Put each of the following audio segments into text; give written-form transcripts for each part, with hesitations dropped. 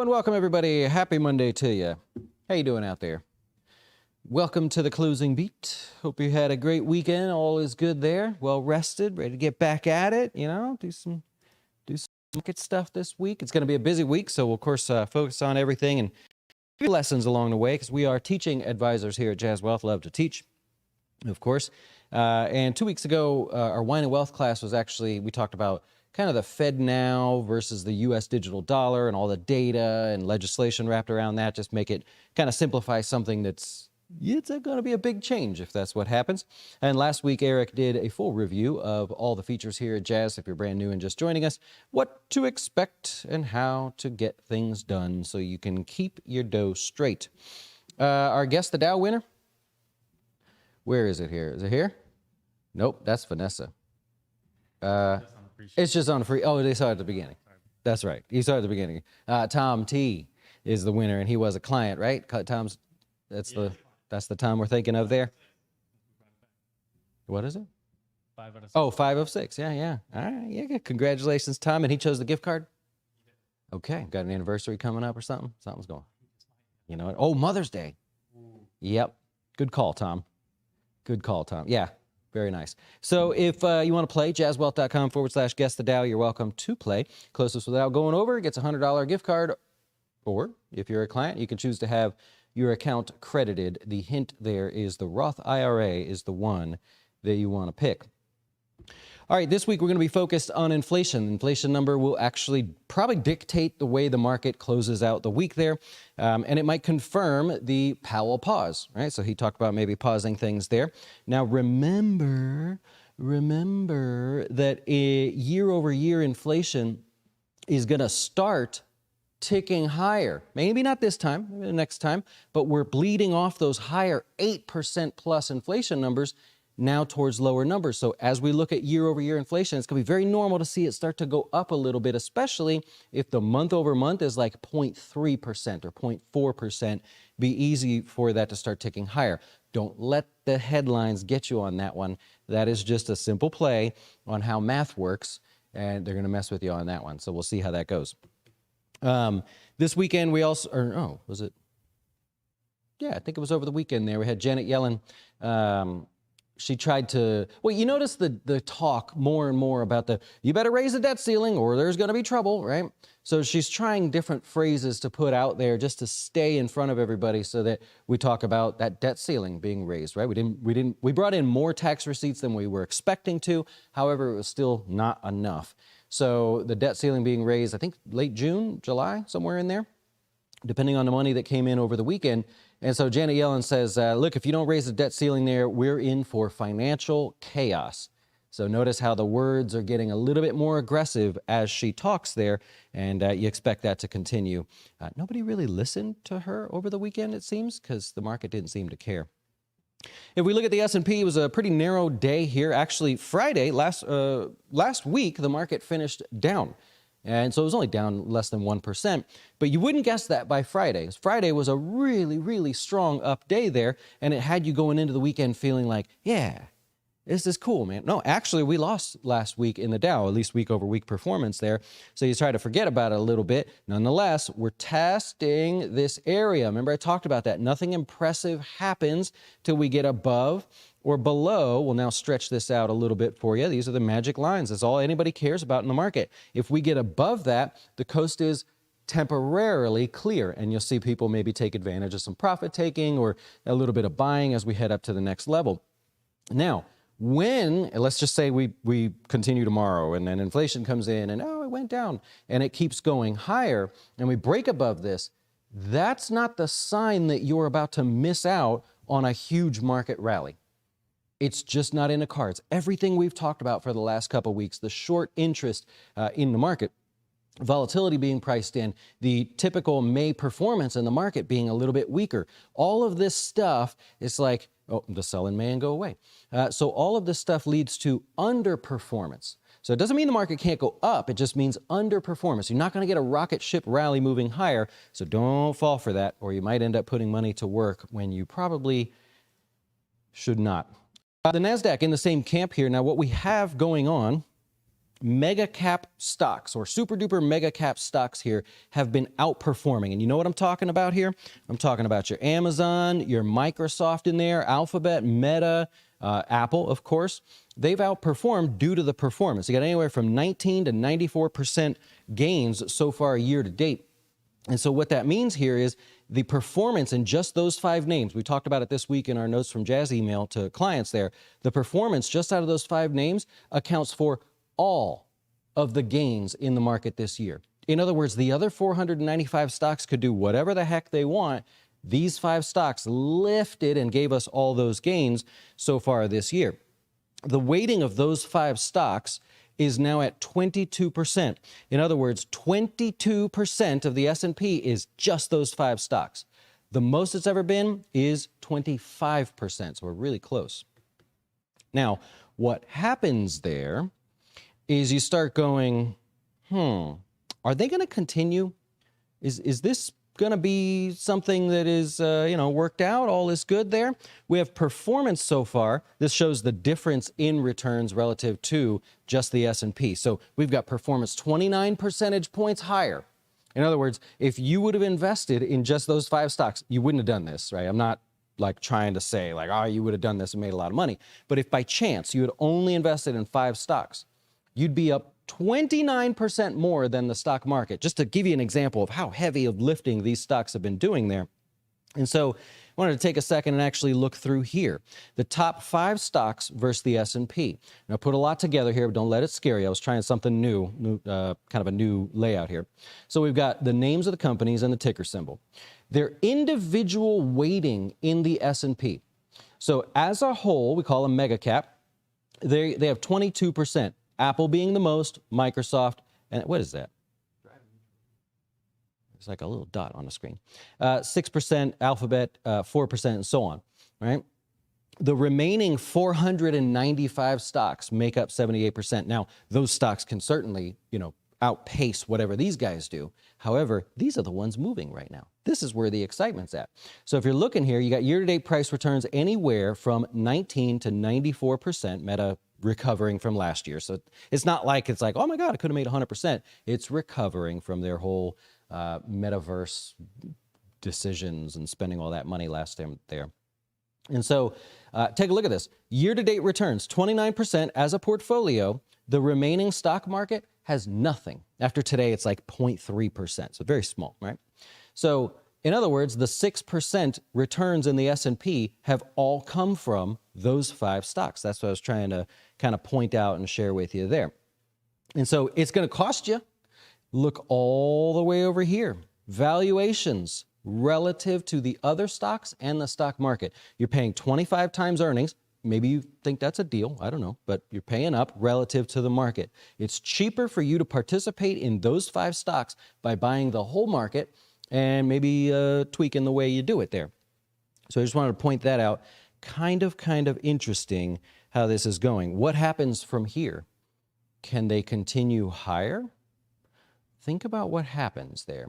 and welcome everybody. Happy Monday to you. How you doing out there? Welcome to the closing beat. Hope you had a great weekend. All is good there. Well rested, ready to get back at it. You know, do some market stuff this week. It's going to be a busy week, so we'll of course focus on everything and a few lessons along the way because we are teaching advisors here at Jazz Wealth. Love to teach, of course. And 2 weeks ago, our Wine and Wealth class was actually, we talked about kind of the Fed now versus the U.S. digital dollar and all the data and legislation wrapped around that. Just make it kind of simplify something it's going to be a big change if that's what happens. And last week, Eric did a full review of all the features here at Jazz. If you're brand new and just joining us, what to expect and how to get things done so you can keep your dough straight. Our Guess the Dow winner. Where is it here? Is it here? Nope, that's Vanessa. It's just on free. Oh, they saw it at the beginning. That's right. You saw it at the beginning. Tom T is the winner, and he was a client, right? Tom's. That's the Tom we're thinking of there. What is it? 5 out of 6. Oh, 5 of 6. Yeah. All right. Yeah. Congratulations, Tom. And he chose the gift card. Okay. Got an anniversary coming up or something? Something's going. You know what? Oh, Mother's Day. Yep. Good call, Tom. Good call, Tom. Yeah. Very nice. So if you want to play, jazzwealth.com/guess the Dow, you're welcome to play. Closest without going over gets a $100 gift card. Or if you're a client, you can choose to have your account credited. The hint there is the Roth IRA is the one that you want to pick. All right, this week we're going to be focused on inflation. The inflation number will actually probably dictate the way the market closes out the week there, and it might confirm the Powell pause, right? So he talked about maybe pausing things there. Now remember that year-over-year inflation is going to start ticking higher. Maybe not this time, maybe the next time, but we're bleeding off those higher 8% plus inflation numbers now towards lower numbers. So as we look at year-over-year inflation, it's going to be very normal to see it start to go up a little bit, especially if the month-over-month is like 0.3% or 0.4%. Be easy for that to start ticking higher. Don't let the headlines get you on that one. That is just a simple play on how math works, and they're going to mess with you on that one. So we'll see how that goes. This weekend we also, was it? Yeah, I think it was over the weekend there. We had Janet Yellen. She tried to, well, you notice the talk more and more about you better raise the debt ceiling or there's going to be trouble, right? So she's trying different phrases to put out there just to stay in front of everybody so that we talk about that debt ceiling being raised, right? We brought in more tax receipts than we were expecting to. However, it was still not enough. So the debt ceiling being raised, I think late June, July, somewhere in there, depending on the money that came in over the weekend. And so Janet Yellen says, look, if you don't raise the debt ceiling there, we're in for financial chaos. So notice how the words are getting a little bit more aggressive as she talks there, and you expect that to continue. Nobody really listened to her over the weekend, it seems, because the market didn't seem to care. If we look at the S&P, it was a pretty narrow day here. Actually, Friday, last week, the market finished down. And so it was only down less than 1%. But you wouldn't guess that by Friday. Friday was a really, really strong up day there, and it had you going into the weekend feeling like, yeah, this is cool, man. No, actually, we lost last week in the Dow, at least week-over-week performance there. So you try to forget about it a little bit. Nonetheless, we're testing this area. Remember, I talked about that. Nothing impressive happens till we get above or below. We'll now stretch this out a little bit for you. These are the magic lines. That's all anybody cares about in the market. If we get above that, the coast is temporarily clear, and you'll see people maybe take advantage of some profit taking or a little bit of buying as we head up to the next level. Now, let's just say we continue tomorrow and then inflation comes in and, it went down and it keeps going higher and we break above this, that's not the sign that you're about to miss out on a huge market rally. It's just not in the cards. Everything we've talked about for the last couple of weeks, the short interest in the market, volatility being priced in, the typical May performance in the market being a little bit weaker. All of this stuff is like, the sell in May and go away. So all of this stuff leads to underperformance. So it doesn't mean the market can't go up. It just means underperformance. You're not going to get a rocket ship rally moving higher. So don't fall for that, or you might end up putting money to work when you probably should not. The NASDAQ in the same camp here. Now, what we have going on mega cap stocks or super duper mega cap stocks here have been outperforming. And you know what I'm talking about here? I'm talking about your Amazon, your Microsoft in there, Alphabet, Meta, Apple, of course. They've outperformed due to the performance. You got anywhere from 19 to 94% gains so far year to date. And so what that means here is the performance in just those 5 names. We talked about it this week in our notes from Jazz email to clients there. The performance just out of those 5 names accounts for all of the gains in the market this year. In other words, the other 495 stocks could do whatever the heck they want. These 5 stocks lifted and gave us all those gains so far this year. The weighting of those 5 stocks is now at 22%. In other words, 22% of the S&P is just those 5 stocks. The most it's ever been is 25%, so we're really close. Now, what happens there is you start going, are they going to continue? Is this going to be something that is, worked out? All is good there? We have performance so far. This shows the difference in returns relative to just the S&P. So we've got performance 29 percentage points higher. In other words, if you would have invested in just those 5 stocks, you wouldn't have done this, right? I'm not like trying to say like, you would have done this and made a lot of money. But if by chance you had only invested in 5 stocks, you'd be up 29% more than the stock market, just to give you an example of how heavy of lifting these stocks have been doing there. And so I wanted to take a second and actually look through here. The top 5 stocks versus the S&P. Now, I put a lot together here, but don't let it scare you. I was trying something new, kind of a new layout here. So we've got the names of the companies and the ticker symbol. Their individual weighting in the S&P. So as a whole, we call them mega cap. They have 22%. Apple being the most, Microsoft, and what is that? It's like a little dot on the screen. 6%, Alphabet, 4%, and so on, right? The remaining 495 stocks make up 78%. Now, those stocks can certainly, outpace whatever these guys do. However, these are the ones moving right now. This is where the excitement's at. So if you're looking here, you got year-to-date price returns anywhere from 19 to 94%, Meta recovering from last year. So it's not like it's like, oh my God, I could have made 100%. It's recovering from their whole metaverse decisions and spending all that money last time there. And so take a look at this. Year-to-date returns, 29% as a portfolio. The remaining stock market has nothing. After today, it's like 0.3%, so very small, right? So in other words, the 6% returns in the S&P have all come from those 5 stocks. That's what I was trying to kind of point out and share with you there. And so it's going to cost you. Look all the way over here. Valuations relative to the other stocks and the stock market. You're paying 25 times earnings. Maybe you think that's a deal. I don't know. But you're paying up relative to the market. It's cheaper for you to participate in those 5 stocks by buying the whole market and maybe tweaking the way you do it there. So I just wanted to point that out. Kind of interesting how this is going. What happens from here? Can they continue higher? Think about what happens there.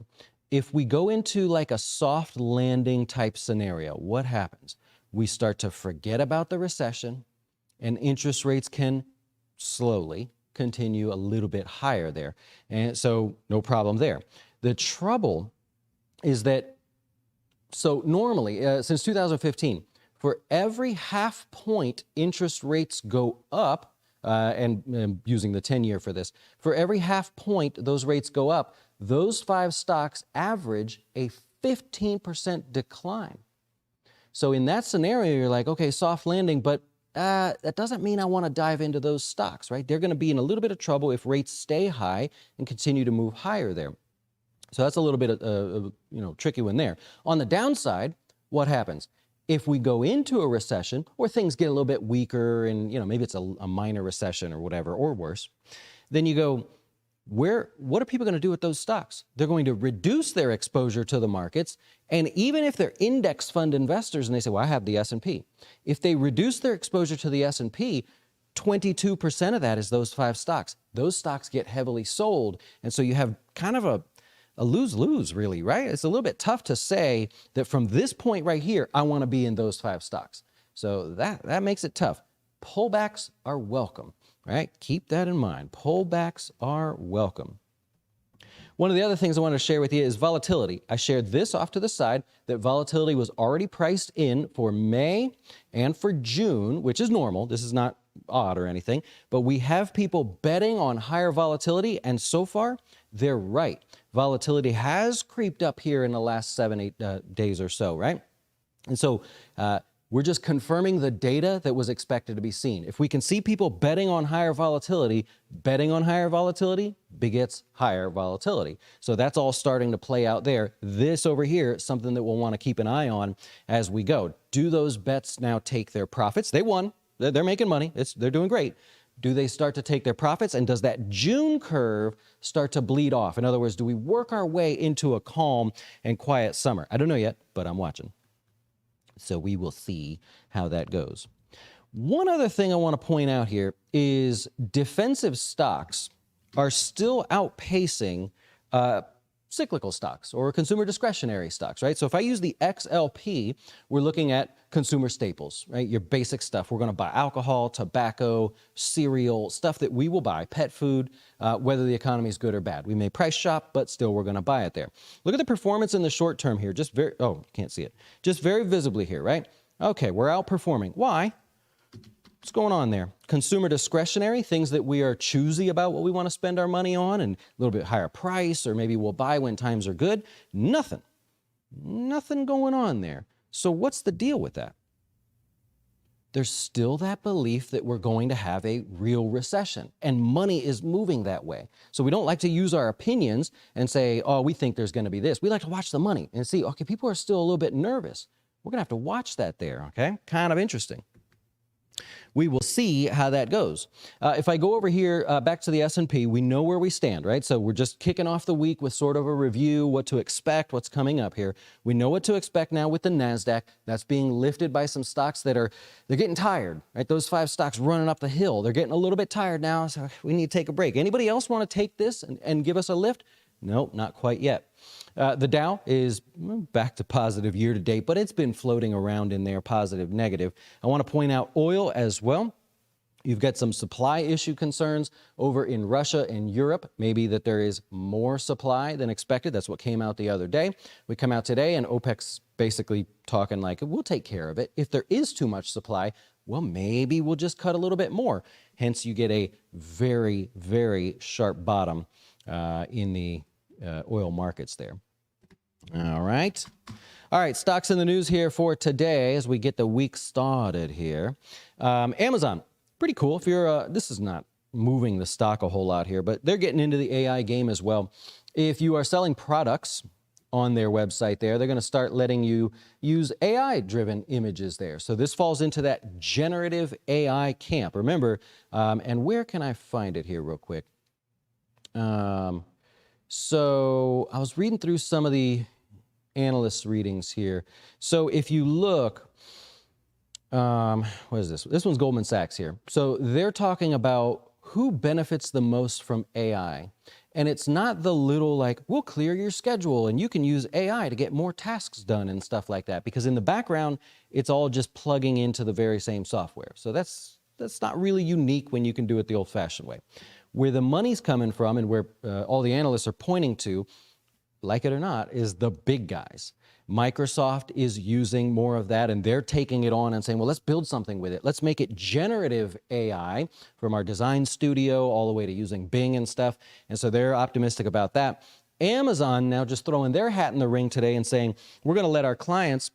If we go into like a soft landing type scenario, what happens? We start to forget about the recession and interest rates can slowly continue a little bit higher there. And so no problem there. The trouble is that, so normally, since 2015, for every half point interest rates go up, and using the 10-year for this, for every half point those rates go up, those 5 stocks average a 15% decline. So in that scenario, you're like, okay, soft landing, but that doesn't mean I want to dive into those stocks, right? They're going to be in a little bit of trouble if rates stay high and continue to move higher there. So that's a little bit of tricky one there. On the downside, what happens? If we go into a recession or things get a little bit weaker and, maybe it's a minor recession or whatever, or worse, then you go, what are people going to do with those stocks? They're going to reduce their exposure to the markets. And even if they're index fund investors and they say, well, I have the S&P. If they reduce their exposure to the S&P, 22% of that is those 5 stocks. Those stocks get heavily sold. And so you have kind of a lose-lose, really, right? It's a little bit tough to say that from this point right here, I want to be in those 5 stocks. So that makes it tough. Pullbacks are welcome. All right, keep that in mind. Pullbacks are welcome. One of the other things I want to share with you is volatility. I shared this off to the side that volatility was already priced in for May and for June, which is normal. This is not odd or anything, but we have people betting on higher volatility, and so far, they're right. Volatility has creeped up here in the last 7-8 days or so, right? And so we're just confirming the data that was expected to be seen. If we can see people betting on higher volatility begets higher volatility. So that's all starting to play out there. This over here is something that we'll want to keep an eye on as we go. Do those bets now take their profits? They won. They're making money. They're doing great. Do they start to take their profits? And does that June curve start to bleed off? In other words, do we work our way into a calm and quiet summer? I don't know yet, but I'm watching. So we will see how that goes. One other thing I want to point out here is defensive stocks are still outpacing cyclical stocks or consumer discretionary stocks, right? So if I use the XLP, we're looking at consumer staples, right? Your basic stuff. We're going to buy alcohol, tobacco, cereal, stuff that we will buy, pet food, whether the economy is good or bad. We may price shop, but still we're going to buy it there. Look at the performance in the short term here. Just very, oh, can't see it. Just very visibly here, right? Okay, we're outperforming. Why? What's going on there? Consumer discretionary, things that we are choosy about what we want to spend our money on and a little bit higher price, or maybe we'll buy when times are good. Nothing going on there. So what's the deal with that? There's still that belief that we're going to have a real recession, and money is moving that way. So we don't like to use our opinions and say, oh, we think there's going to be this. We like to watch the money and see, okay, people are still a little bit nervous. We're going to have to watch that there, okay? Kind of interesting. We will see how that goes. If I go over here back to the S&P, we know where we stand, right? So we're just kicking off the week with sort of a review, what to expect, what's coming up here. We know what to expect now with the NASDAQ. That's being lifted by some stocks they're getting tired, right? Those 5 stocks running up the hill, they're getting a little bit tired now, so we need to take a break. Anybody else want to take this and give us a lift? Nope, not quite yet. The Dow is back to positive year to date, but it's been floating around in there, positive, negative. I want to point out oil as well. You've got some supply issue concerns over in Russia and Europe, maybe that there is more supply than expected. That's what came out the other day. We come out today and OPEC's basically talking like, we'll take care of it. If there is too much supply, well, maybe we'll just cut a little bit more. Hence, you get a very, very sharp bottom in the oil markets there. All right. All right, stocks in the news here for today as we get the week started here. Amazon, pretty cool. If you're, this is not moving the stock a whole lot here, but they're getting into the AI game as well. If you are selling products on their website there, they're going to start letting you use AI-driven images there. So this falls into that generative AI camp. Remember, and where can I find it here real quick? So I was reading through some of the analyst readings here. So if you look, what is this? This one's Goldman Sachs here. So they're talking about who benefits the most from AI. And it's not the little like, we'll clear your schedule and you can use AI to get more tasks done and stuff like that. Because in the background, it's all just plugging into the very same software. So that's not really unique when you can do it the old-fashioned way. Where the money's coming from and where all the analysts are pointing to, like it or not, is the big guys. Microsoft is using more of that, and they're taking it on and saying, well, let's build something with it. Let's make it generative AI from our design studio all the way to using Bing and stuff. And so they're optimistic about that. Amazon now just throwing their hat in the ring today and saying, we're going to let our clients,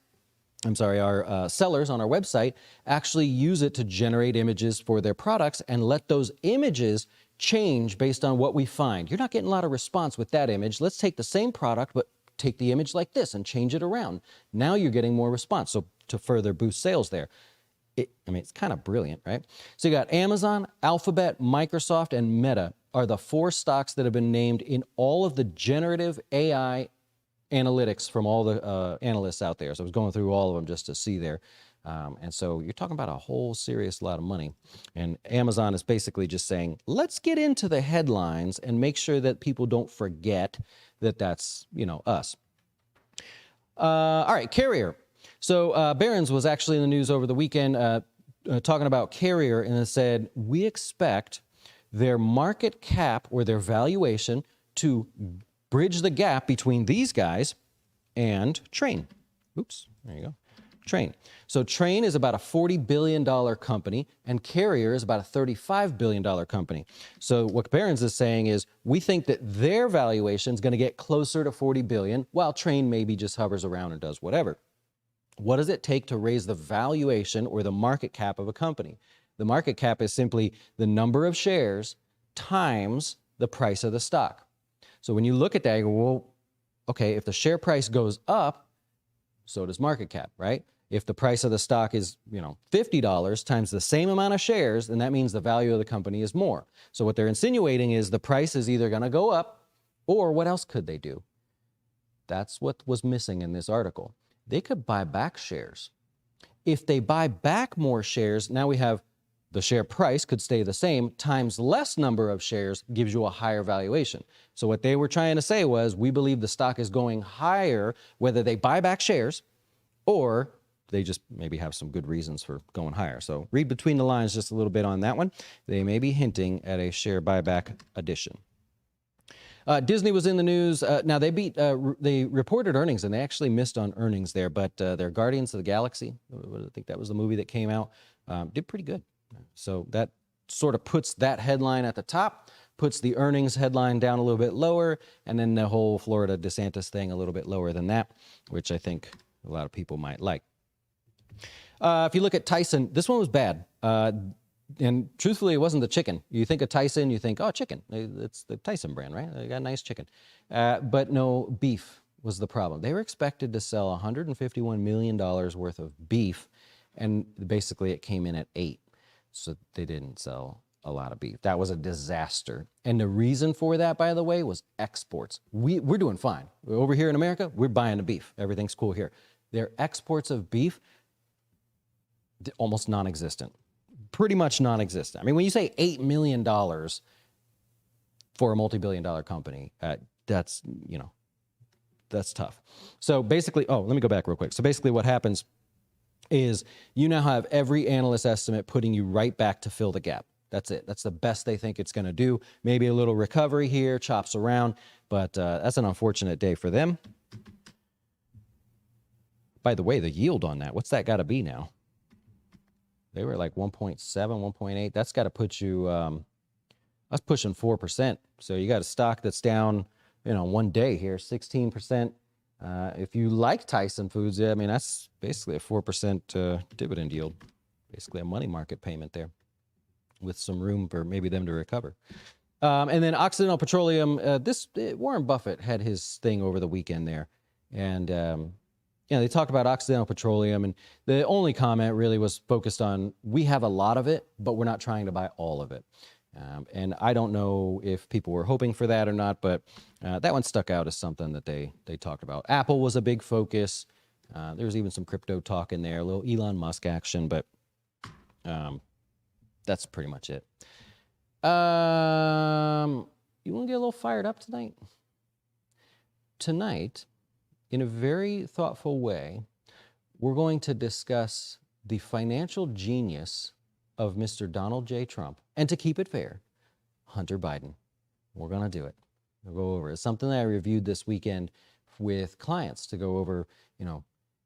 our sellers on our website actually use it to generate images for their products and let those images change based on what we find. You're not getting a lot of response with that image. Let's take the same product, but take the image like this and change it around. Now you're getting more response. So to further boost sales there. It's kind of brilliant, right? So you got Amazon, Alphabet, Microsoft, and Meta are the 4 stocks that have been named in all of the generative AI analytics from all the analysts out there. So I was going through all of them just to see there. And so you're talking about a whole serious lot of money. And Amazon is basically just saying, let's get into the headlines and make sure that people don't forget that that's, us. All right, Carrier. So Barron's was actually in the news over the weekend. talking about Carrier, and it said, we expect their market cap or their valuation to bridge the gap between these guys and Trane. Oops, there you go. Trane. So Trane is about a $40 billion company, and Carrier is about a $35 billion company. So what Barron's is saying is, we think that their valuation is going to get closer to $40 billion, while Trane maybe just hovers around and does whatever. What does it take to raise the valuation or the market cap of a company? The market cap is simply the number of shares times the price of the stock. So when you look at that, you go, well, okay, if the share price goes up, so does market cap, right? If the price of the stock is, $50 times the same amount of shares, then that means the value of the company is more. So what they're insinuating is the price is either going to go up, or what else could they do? That's what was missing in this article. They could buy back shares. If they buy back more shares, now we have the share price could stay the same, times less number of shares gives you a higher valuation. So what they were trying to say was, we believe the stock is going higher, whether they buy back shares or they just maybe have some good reasons for going higher. So read between the lines just a little bit on that one. They may be hinting at a share buyback addition. Disney was in the news. Now, they reported earnings, and they actually missed on earnings there, but their Guardians of the Galaxy, I think that was the movie that came out, did pretty good. So that sort of puts that headline at the top, puts the earnings headline down a little bit lower, and then the whole Florida DeSantis thing a little bit lower than that, which I think a lot of people might like. If you look at Tyson, this one was bad. And truthfully, it wasn't the chicken. You think of Tyson, you think, oh, chicken. It's the Tyson brand, right? They got nice chicken. But no, beef was the problem. They were expected to sell $151 million worth of beef, and basically it came in at 8. So they didn't sell a lot of beef. That was a disaster. And the reason for that, by the way, was exports. We're doing fine. Over here in America, we're buying the beef. Everything's cool here. Their exports of beef, almost non-existent. Pretty much non-existent. I mean, when you say $8 million for a multi-billion-dollar company, that's tough. So basically, let me go back real quick. So basically what happens is you now have every analyst estimate putting you right back to fill the gap. That's it. That's the best they think it's going to do. Maybe a little recovery here, chops around, but that's an unfortunate day for them. By the way, the yield on that, what's that got to be now? They were like 1.7, 1.8. That's got to put you, that's pushing 4%. So you got a stock that's down, one day here, 16%. If you like Tyson Foods, I mean, that's basically a 4% dividend yield, basically a money market payment there with some room for maybe them to recover. And then Occidental Petroleum, Warren Buffett had his thing over the weekend there. And, they talked about Occidental Petroleum, and the only comment really was focused on, we have a lot of it, but we're not trying to buy all of it. And I don't know if people were hoping for that or not, but that one stuck out as something that they talked about. Apple was a big focus. There was even some crypto talk in there, a little Elon Musk action, but that's pretty much it. You want to get a little fired up tonight? Tonight, in a very thoughtful way, we're going to discuss the financial genius of Mr. Donald J. Trump, and to keep it fair, Hunter Biden. We're going to do it. We'll go over it. It's something that I reviewed this weekend with clients to go over,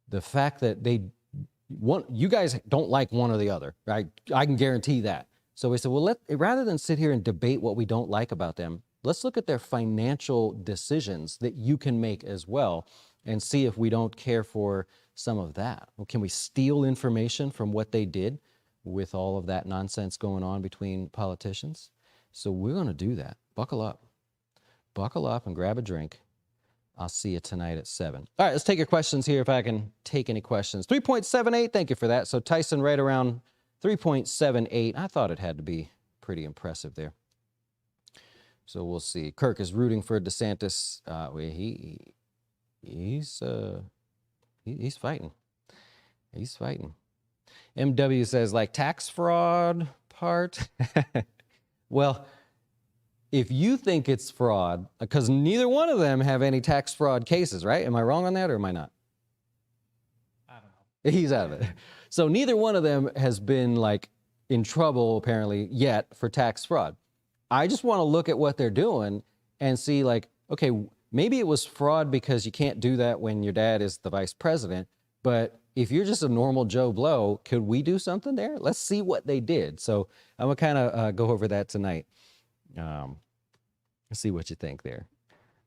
the fact that you guys don't like one or the other, right? I can guarantee that. So we said, well, rather than sit here and debate what we don't like about them, let's look at their financial decisions that you can make as well and see if we don't care for some of that. Well, can we steal information from what they did with all of that nonsense going on between politicians? So we're going to do that. Buckle up. Buckle up and grab a drink. I'll see you tonight at 7. All right, let's take your questions here if I can take any questions. 3.78, thank you for that. So Tyson right around 3.78. I thought it had to be pretty impressive there. So we'll see. Kirk is rooting for DeSantis. He's fighting. He's fighting. MW says, like tax fraud part? Well, if you think it's fraud, because neither one of them have any tax fraud cases, right? Am I wrong on that or am I not? I don't know. He's out of it. So neither one of them has been like in trouble apparently yet for tax fraud. I just want to look at what they're doing and see like, okay, maybe it was fraud because you can't do that when your dad is the vice president. But if you're just a normal Joe Blow, could we do something there? Let's see what they did. So I'm gonna kind of go over that tonight. See what you think there.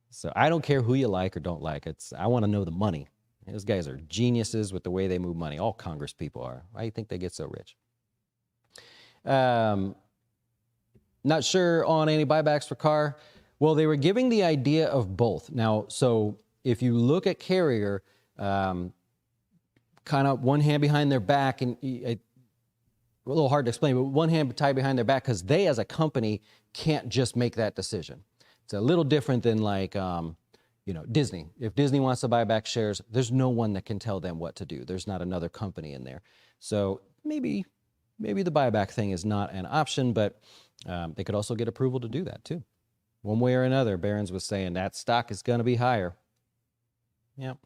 So I don't care who you like or don't like. I want to know the money. Those guys are geniuses with the way they move money. All Congress people are. Why do you think they get so rich? Not sure on any buybacks for Carr. Well, they were giving the idea of both. Now, so if you look at Carrier, kind of one hand behind their back, and a little hard to explain, but one hand tied behind their back because they as a company can't just make that decision. It's a little different than like, Disney. If Disney wants to buy back shares, there's no one that can tell them what to do. There's not another company in there. So maybe the buyback thing is not an option, but they could also get approval to do that too. One way or another, Barron's was saying that stock is going to be higher. Yep.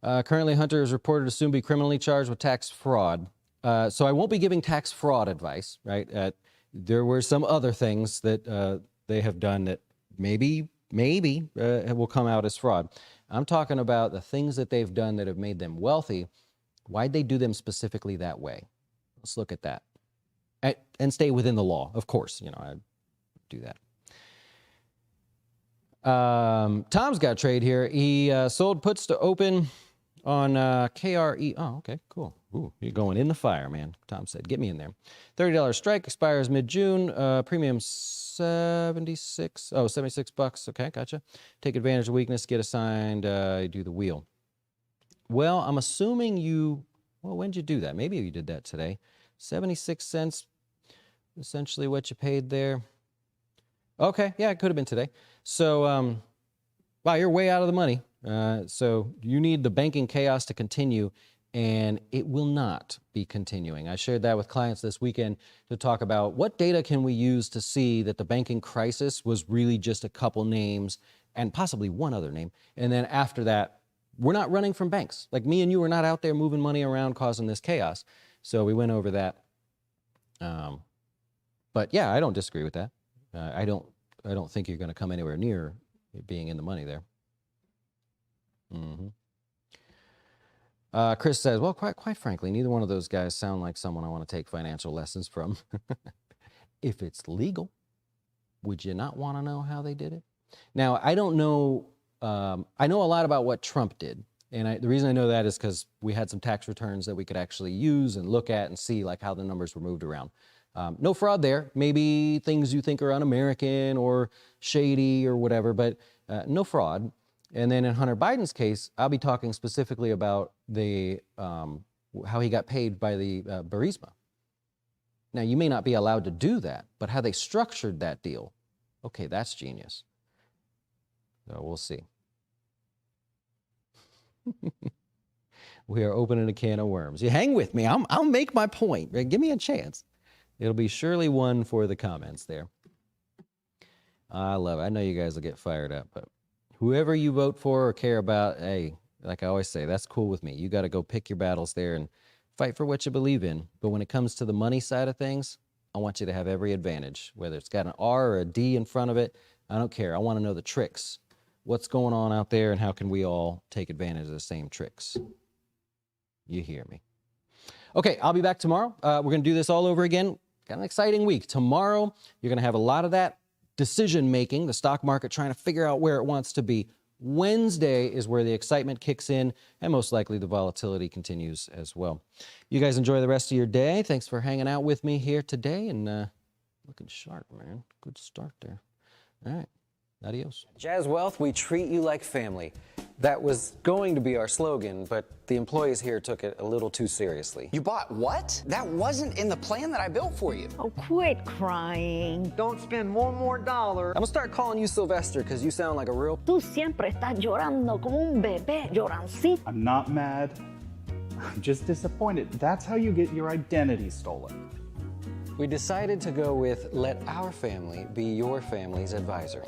Currently, Hunter is reported to soon be criminally charged with tax fraud. So I won't be giving tax fraud advice, right? There were some other things that they have done that maybe will come out as fraud. I'm talking about the things that they've done that have made them wealthy. Why'd they do them specifically that way? Let's look at that. And stay within the law, of course. I do that. Tom's got a trade here. He sold puts to open on KRE. Oh, okay, cool. Ooh, you're going in the fire, man. Tom said, get me in there. $30 strike expires mid-June. Premium 76. Oh, $76. Okay, gotcha. Take advantage of weakness. Get assigned. Do the wheel. Well, I'm assuming when did you do that? Maybe you did that today. 76 cents, essentially what you paid there. Okay, yeah, it could have been today. So, wow, you're way out of the money. So you need the banking chaos to continue, and it will not be continuing. I shared that with clients this weekend to talk about what data can we use to see that the banking crisis was really just a couple names and possibly one other name. And then after that, we're not running from banks. Like me and you are not out there moving money around causing this chaos. So we went over that. But yeah, I don't disagree with that. I don't think you're going to come anywhere near being in the money there. Chris says, well, quite frankly, neither one of those guys sound like someone I want to take financial lessons from. If it's legal, would you not want to know how they did it? Now, I don't know. I know a lot about what Trump did. And the reason I know that is because we had some tax returns that we could actually use and look at and see like how the numbers were moved around. No fraud there. Maybe things you think are un-American or shady or whatever, but no fraud. And then in Hunter Biden's case, I'll be talking specifically about how he got paid by the Burisma. Now, you may not be allowed to do that, but how they structured that deal, okay, that's genius. So we'll see. We are opening a can of worms. You hang with me. I'll make my point. Give me a chance. It'll be surely one for the comments there. I love it. I know you guys will get fired up, but whoever you vote for or care about, hey, like I always say, that's cool with me. You got to go pick your battles there and fight for what you believe in. But when it comes to the money side of things, I want you to have every advantage, whether it's got an R or a D in front of it. I don't care. I want to know the tricks. What's going on out there and how can we all take advantage of the same tricks? You hear me. Okay, I'll be back tomorrow. We're going to do this all over again. Got an exciting week. Tomorrow, you're going to have a lot of that decision making, the stock market trying to figure out where it wants to be. Wednesday is where the excitement kicks in, and most likely the volatility continues as well. You guys enjoy the rest of your day. Thanks for hanging out with me here today, and looking sharp, man. Good start there. All right. Adios. Jazz Wealth, we treat you like family. That was going to be our slogan, but the employees here took it a little too seriously. You bought what? That wasn't in the plan that I built for you. Oh, quit crying. Don't spend one more dollar. I'm gonna start calling you Sylvester because you sound like a real... Tú siempre estás llorando como un bebé, llorancito. I'm not mad. I'm just disappointed. That's how you get your identity stolen. We decided to go with let our family be your family's advisor.